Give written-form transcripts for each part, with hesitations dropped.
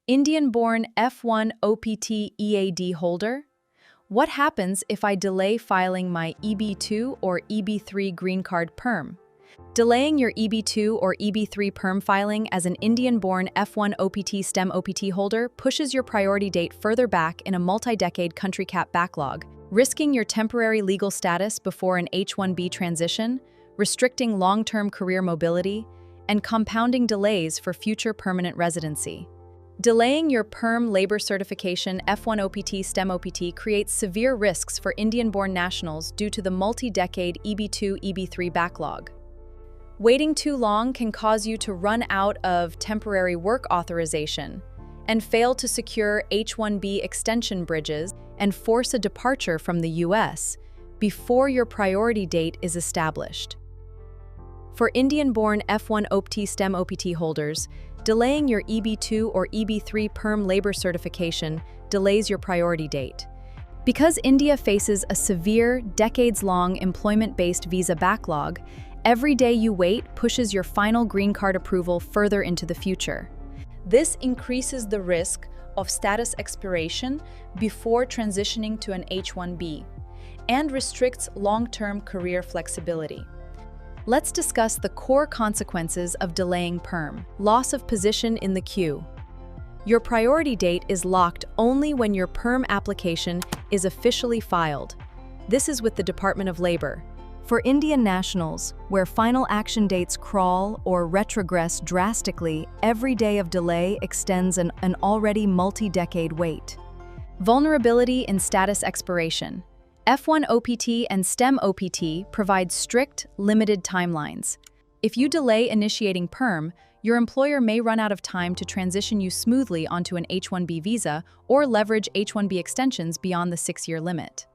Indian-born F-1 OPT EAD holder? What happens if I delay filing my EB-2 or EB-3 green card PERM? Delaying your EB-2 or EB-3 PERM filing as an Indian-born F-1 OPT STEM OPT holder pushes your priority date further back in a multi-decade country cap backlog, risking your temporary legal status before an H-1B transition, restricting long-term career mobility, and compounding delays for future permanent residency. Delaying your PERM labor certification F-1 OPT STEM OPT creates severe risks for Indian-born nationals due to the multi-decade EB-2 EB-3 backlog. Waiting too long can cause you to run out of temporary work authorization and fail to secure H-1B extension bridges and force a departure from the U.S. before your priority date is established. For Indian-born F-1 OPT STEM OPT holders, delaying your EB-2 or EB-3 PERM labor certification delays your priority date. Because India faces a severe, decades-long employment-based visa backlog, every day you wait pushes your final green card approval further into the future. This increases the risk of status expiration before transitioning to an H-1B and restricts long-term career flexibility. Let's discuss the core consequences of delaying PERM. Loss of position in the queue. Your priority date is locked only when your PERM application is officially filed. This is with the Department of Labor. For Indian nationals, where final action dates crawl or retrogress drastically, every day of delay extends an already multi-decade wait. Vulnerability in status expiration. F-1 OPT and STEM OPT provide strict, limited timelines. If you delay initiating PERM, your employer may run out of time to transition you smoothly onto an H-1B visa or leverage H-1B extensions beyond the 6-year limit.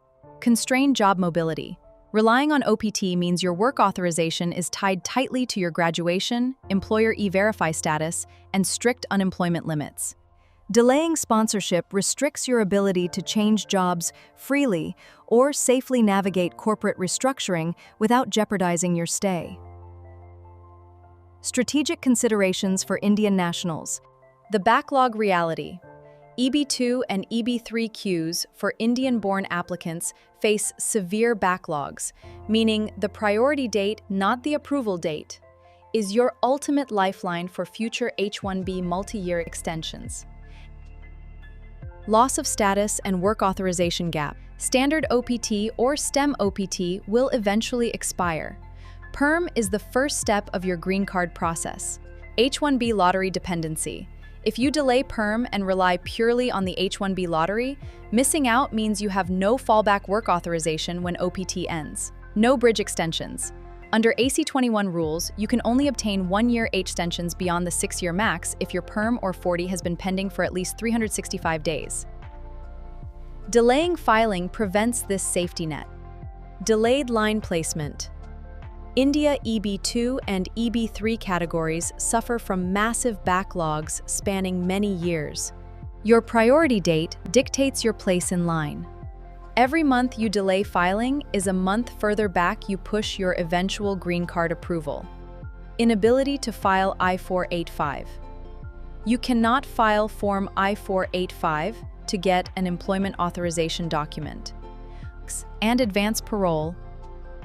Constrained job mobility. Relying on OPT means your work authorization is tied tightly to your graduation, employer E-Verify status, and strict unemployment limits. Delaying sponsorship restricts your ability to change jobs freely or safely navigate corporate restructuring without jeopardizing your stay. Strategic considerations for Indian nationals. The backlog reality. EB-2 and EB-3 queues for Indian-born applicants face severe backlogs, meaning the priority date, not the approval date, is your ultimate lifeline for future H-1B multi-year extensions. Loss of status and work authorization gap. Standard OPT or STEM OPT will eventually expire. PERM is the first step of your green card process. H-1B lottery dependency. If you delay PERM and rely purely on the H-1B lottery, missing out means you have no fallback work authorization when OPT ends. No bridge extensions. Under AC-21 rules, you can only obtain 1-year H-extensions beyond the 6-year max if your PERM or 40 has been pending for at least 365 days. Delaying filing prevents this safety net. Delayed line placement. India EB-2 and EB-3 categories suffer from massive backlogs spanning many years. Your priority date dictates your place in line. Every month you delay filing is a month further back you push your eventual green card approval. Inability to file I-485. You cannot file Form I-485 to get an employment authorization document and advance parole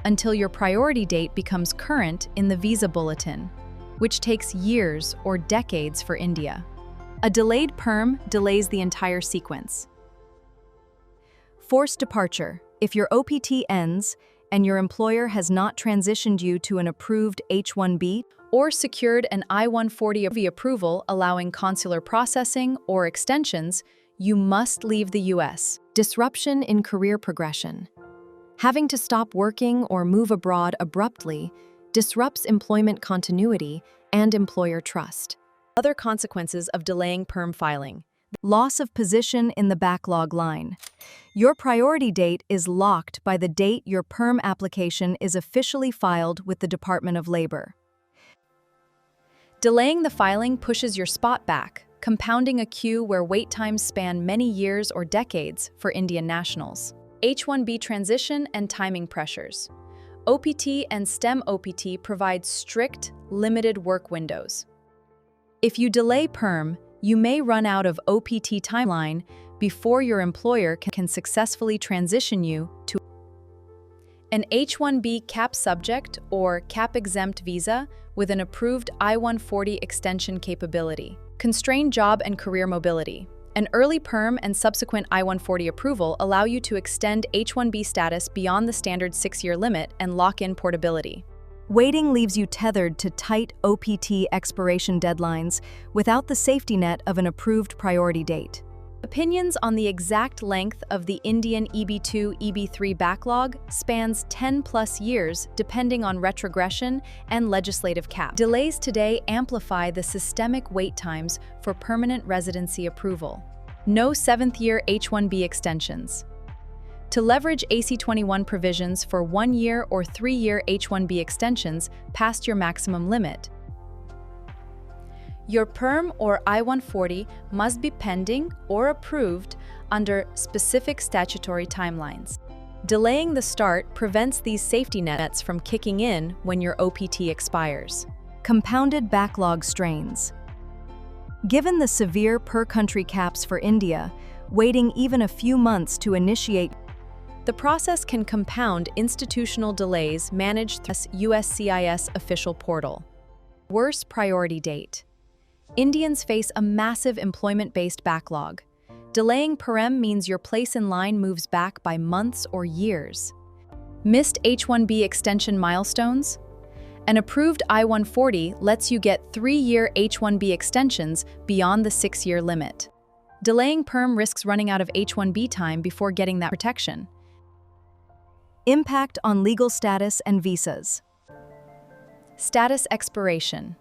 until your priority date becomes current in the visa bulletin, which takes years or decades for India. A delayed PERM delays the entire sequence. Forced departure. If your OPT ends and your employer has not transitioned you to an approved H-1B or secured an I-140 approval allowing consular processing or extensions, you must leave the U.S. Disruption in career progression. Having to stop working or move abroad abruptly disrupts employment continuity and employer trust. Other consequences of delaying PERM filing. Loss of position in the backlog line. Your priority date is locked by the date your PERM application is officially filed with the Department of Labor. Delaying the filing pushes your spot back, compounding a queue where wait times span many years or decades for Indian nationals. H-1B transition and timing pressures. OPT and STEM OPT provide strict, limited work windows. If you delay PERM, you may run out of OPT timeline before your employer can successfully transition you to an H-1B cap subject or cap-exempt visa with an approved I-140 extension capability. Constrained job and career mobility. An early PERM and subsequent I-140 approval allow you to extend H-1B status beyond the standard 6-year limit and lock in portability. Waiting leaves you tethered to tight OPT expiration deadlines without the safety net of an approved priority date. Opinions on the exact length of the Indian EB-2, EB-3 backlog spans 10+ years depending on retrogression and legislative cap. Delays today amplify the systemic wait times for permanent residency approval. No 7th-year H-1B extensions. To leverage AC-21 provisions for 1-year or 3-year H-1B extensions past your maximum limit, your PERM or I-140 must be pending or approved under specific statutory timelines. Delaying the start prevents these safety nets from kicking in when your OPT expires. Compounded backlog strains. Given the severe per-country caps for India, waiting even a few months to initiate the process can compound institutional delays managed through USCIS official portal. Worse priority date. Indians face a massive employment-based backlog. Delaying PERM means your place in line moves back by months or years. Missed H-1B extension milestones? An approved I-140 lets you get 3-year H-1B extensions beyond the 6-year limit. Delaying PERM risks running out of H-1B time before getting that protection. Impact on legal status and visas. Status expiration.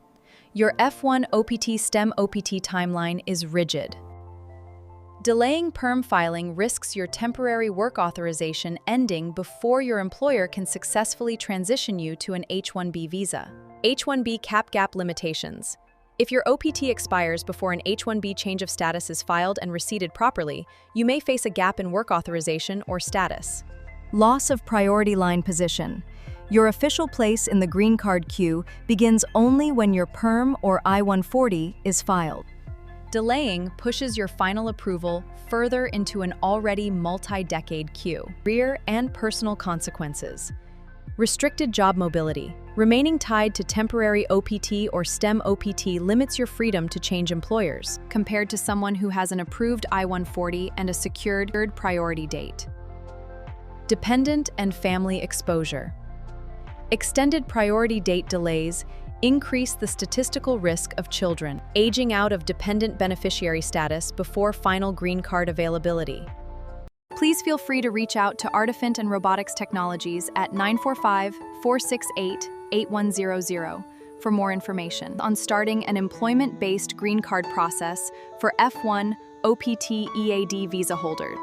Your F-1 OPT STEM OPT timeline is rigid. Delaying PERM filing risks your temporary work authorization ending before your employer can successfully transition you to an H-1B visa. H-1B cap gap limitations. If your OPT expires before an H-1B change of status is filed and receipted properly, you may face a gap in work authorization or status. Loss of priority line position. Your official place in the green card queue begins only when your PERM or I-140 is filed. Delaying pushes your final approval further into an already multi-decade queue. Career and personal consequences. Restricted job mobility. Remaining tied to temporary OPT or STEM OPT limits your freedom to change employers, compared to someone who has an approved I-140 and a secured priority date. Dependent and family exposure. Extended priority date delays increase the statistical risk of children aging out of dependent beneficiary status before final green card availability. Please feel free to reach out to Artifint Robotics Technologies at 945-468-8100 for more information on starting an employment-based green card process for F-1 OPT EAD visa holders.